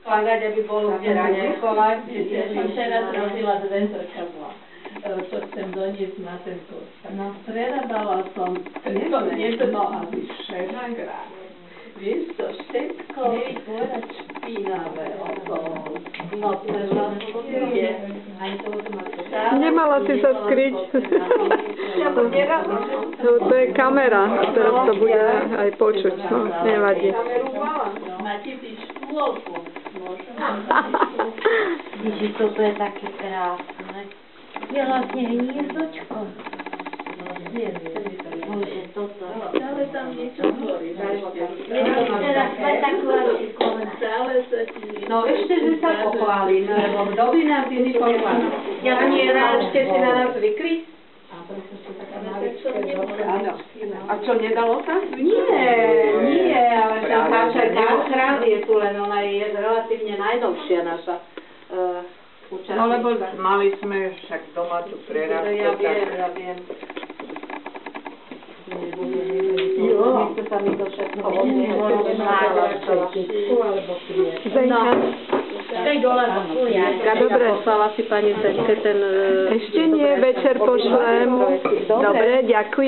Skladať, aby bolo kde raňajkovať. Ja som včera zrobila 2 zrkadlá, čo chcem doniesť na ten kurz. No, prerábala som jedno a vyššie grane. Vieš to, všetko špinavé okolo. No, je. Nemala si sa skryť. To je kamera, teraz to bude aj počuť, no, nevadí. Máte ty škôlku. Ježiš, toto je také krásne. Je vlastne hniezdočko. Bože, toto. Ale tam niečo horí. Teraz sme takú arčíku. No ešte, že sa pochválime, lebo kto by nás iný pochválil? Ja nie rád, ste si na nás zvykli? Áno. A čo, nedalo sa? Nie, ale ten párkrát je tu, len ona je relatívne najnovšia naša účastníčka. No lebo mali sme však doma tú prerábku. Ja viem. Nechce sa mi to všetko Dobre. Poslala si pani Zeňke ten... Ešte nie, večer pošlem. Dobre, ďakujem.